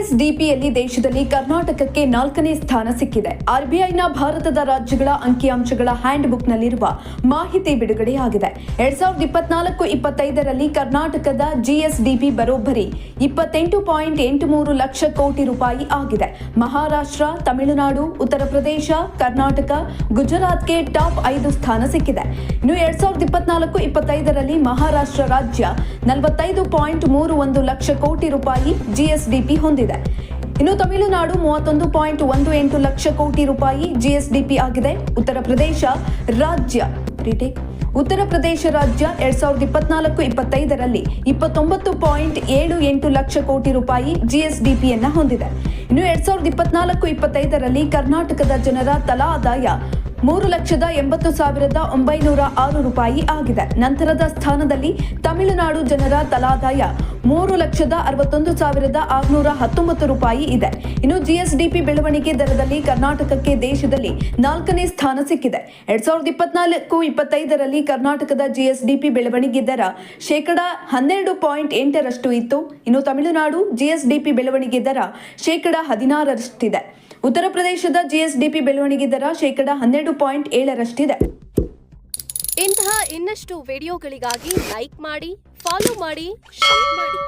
ಜಿಎಸ್ಡಿಪಿಯಲ್ಲಿ ದೇಶದಲ್ಲಿ ಕರ್ನಾಟಕಕ್ಕೆ 4ನೇ ಸ್ಥಾನ ಸಿಕ್ಕಿದೆ. ಆರ್ಬಿಐನ ಭಾರತದ ರಾಜ್ಯಗಳ ಅಂಕಿಅಂಶಗಳ ಹ್ಯಾಂಡ್ ಬುಕ್ನಲ್ಲಿರುವ ಮಾಹಿತಿ ಬಿಡುಗಡೆಯಾಗಿದೆ. 2024-25ರಲ್ಲಿ ಕರ್ನಾಟಕದ ಜಿಎಸ್ಡಿಪಿ ಬರೋಬ್ಬರಿ 28.83 ಲಕ್ಷ ಕೋಟಿ ರೂಪಾಯಿ ಆಗಿದೆ. ಮಹಾರಾಷ್ಟ್ರ, ತಮಿಳುನಾಡು, ಉತ್ತರ ಪ್ರದೇಶ, ಕರ್ನಾಟಕ, ಗುಜರಾತ್ಗೆ ಟಾಪ್ 5 ಸ್ಥಾನ ಸಿಕ್ಕಿದೆ. ಇನ್ನು 2024-25ರಲ್ಲಿ ಮಹಾರಾಷ್ಟ್ರ ರಾಜ್ಯ 45.31 ಲಕ್ಷ ಕೋಟಿ ರೂಪಾಯಿ ಜಿಎಸ್ಡಿಪಿ ಹೊಂದಿದೆ. ಇನ್ನು ತಮಿಳುನಾಡು 31.18 ಲಕ್ಷ ಕೋಟಿ ರೂಪಾಯಿ ಜಿಎಸ್ಡಿಪಿ ಆಗಿದೆ. ಉತ್ತರ ಪ್ರದೇಶ ರಾಜ್ಯ 2024-25ರಲ್ಲಿ 29.78 ಲಕ್ಷ ಕೋಟಿ ರೂಪಾಯಿ ಜಿಎಸ್ಡಿಪಿಯನ್ನ ಹೊಂದಿದೆ. ಇನ್ನು 2024-25ರಲ್ಲಿ ಕರ್ನಾಟಕದ ಜನರ ತಲಾ ಆದಾಯ 3,80,906 ರೂಪಾಯಿ ಆಗಿದೆ. ನಂತರದ ಸ್ಥಾನದಲ್ಲಿ ತಮಿಳುನಾಡು ಜನರ ತಲಾದಾಯ 3,61,619 ರೂಪಾಯಿ ಇದೆ. ಇನ್ನು ಜಿಎಸ್ಡಿಪಿ ಬೆಳವಣಿಗೆ ದರದಲ್ಲಿ ಕರ್ನಾಟಕಕ್ಕೆ ದೇಶದಲ್ಲಿ 4ನೇ ಸ್ಥಾನ ಸಿಕ್ಕಿದೆ. 2024-25ರಲ್ಲಿ ಕರ್ನಾಟಕದ ಜಿಎಸ್ಡಿಪಿ ಬೆಳವಣಿಗೆ ದರ 12.8% ಇತ್ತು. ಇನ್ನು ತಮಿಳುನಾಡು ಜಿಎಸ್ಡಿಪಿ ಬೆಳವಣಿಗೆ ದರ 16%. ಉತ್ತರ ಪ್ರದೇಶದ ಜಿಎಸ್ಡಿಪಿ ಬೆಳವಣಿಗೆ ದರ 12.7%. ಇಂತಹ ಇನ್ನಷ್ಟು ವಿಡಿಯೋಗಳಿಗಾಗಿ ಲೈಕ್ ಮಾಡಿ, ಫಾಲೋ ಮಾಡಿ, ಶೇರ್ ಮಾಡಿ.